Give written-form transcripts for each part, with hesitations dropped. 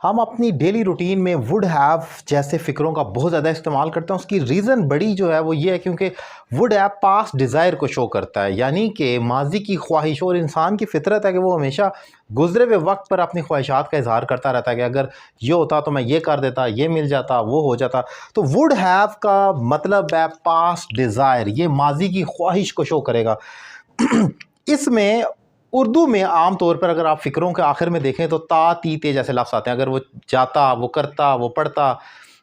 हम अपनी daily routine में वुड हैव जैसे फ़िक्रों का बहुत ज़्यादा इस्तेमाल करते हैं। उसकी रीज़न बड़ी जो है वो ये है क्योंकि वुड हैव पास्ट डिज़ायर को शो करता है, यानी कि माजी की ख्वाहिश। और इंसान की फितरत है कि वो हमेशा गुजरे हुए वक्त पर अपनी ख्वाहिशात का इजहार करता रहता है कि अगर ये होता तो मैं ये कर देता, ये मिल जाता, वो हो जाता। तो वुड हैव का मतलब है पास्ट डिज़ायर, ये माजी की ख्वाहिश को शो करेगा। इसमें उर्दू में आम तौर पर अगर आप फ़िक्रों के आखिर में देखें तो ता ती ते जैसे लफ्ज़ आते हैं। अगर वो जाता, वो करता, वो पढ़ता,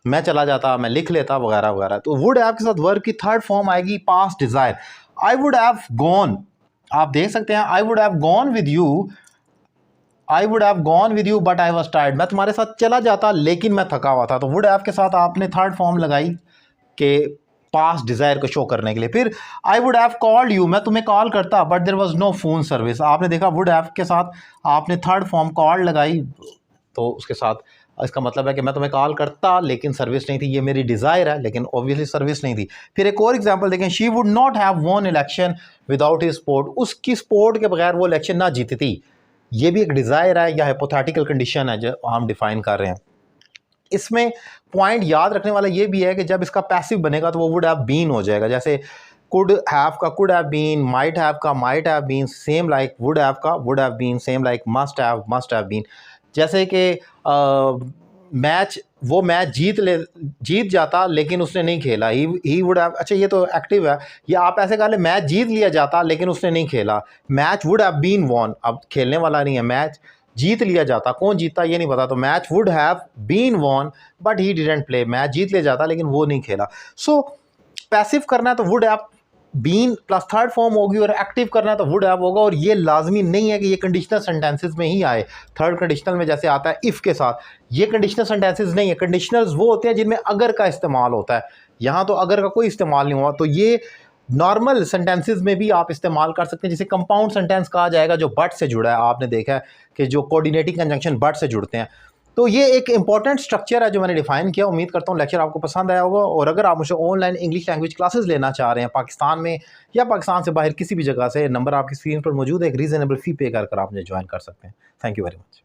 मैं चला जाता, मैं लिख लेता, वगैरह वगैरह। तो वुड हैव के साथ वर्ब की थर्ड फॉर्म आएगी past desire. I would have gone, आप देख सकते हैं आई would have gone with you, I would have gone with you but I was tired, मैं तुम्हारे साथ चला जाता लेकिन मैं थका हुआ था। तो वुड हैव के साथ आपने थर्ड फॉर्म लगाई कि पास्ट डिज़ायर को शो करने के लिए। फिर I would have called you, मैं तुम्हें कॉल करता but there was no phone service. आपने देखा वुड हैव के साथ आपने थर्ड फॉर्म कॉल लगाई, तो उसके साथ इसका मतलब है कि मैं तुम्हें कॉल करता लेकिन सर्विस नहीं थी। ये मेरी डिज़ायर है लेकिन ऑब्वियसली सर्विस नहीं थी। फिर एक और एग्जांपल देखें, she would not have von election without his support, उसकी सपोर्ट के बगैर वो इलेक्शन ना जीतती। ये भी एक डिज़ायर है या हाइपोथेटिकल कंडीशन है जो हम डिफाइन कर रहे हैं। इसमें पॉइंट याद रखने वाला ये भी है कि जब इसका पैसिव बनेगा तो वो वुड हैव बीन हो जाएगा। जैसे कुड हैव का could have been, might have का might have been, same like would have का would have been, same like must have been. जैसे कि मैच, वो मैच जीत जाता लेकिन उसने नहीं खेला, ही वुड हैव, अच्छा ये तो एक्टिव है, ये आप ऐसे कह ले मैच जीत लिया जाता लेकिन उसने नहीं खेला। Match would have been won, अब खेलने वाला नहीं है, मैच जीत लिया जाता, कौन जीता ये नहीं पता, तो match would have been won but he didn't play, match जीत लिया जाता लेकिन वो नहीं खेला। सो पैसिव करना है तो would have been plus third form होगी, और एक्टिव करना है तो वुड हैव होगा। और ये लाजमी नहीं है कि ये कंडीशनल सेंटेंसेस में ही आए। थर्ड कंडीशनल में जैसे आता है इफ़ के साथ, ये कंडीशनल सेंटेंसेस नहीं है। कंडीशनल्स वो होते हैं जिनमें अगर का इस्तेमाल होता है, यहाँ तो अगर का कोई इस्तेमाल नहीं हुआ। तो ये नॉर्मल सेंटेंसेस में भी आप इस्तेमाल कर सकते हैं, जिसे कंपाउंड सेंटेंस कहा जाएगा, जो बट से जुड़ा है। आपने देखा है कि जो कोऑर्डिनेटिंग कंजंक्शन बट से जुड़ते हैं। तो ये एक इंपॉर्टेंट स्ट्रक्चर है जो मैंने डिफाइन किया। उम्मीद करता हूँ लेक्चर आपको पसंद आया होगा। और अगर आप मुझे ऑनलाइन इंग्लिश लैंग्वेज क्लासेस लेना चाह रहे हैं पाकिस्तान में या पाकिस्तान से बाहर किसी भी जगह से, नंबर आपकी स्क्रीन पर मौजूद है, एक रीजनेबल फ़ी पे कर आप मुझे ज्वाइन कर सकते हैं। Thank you very much.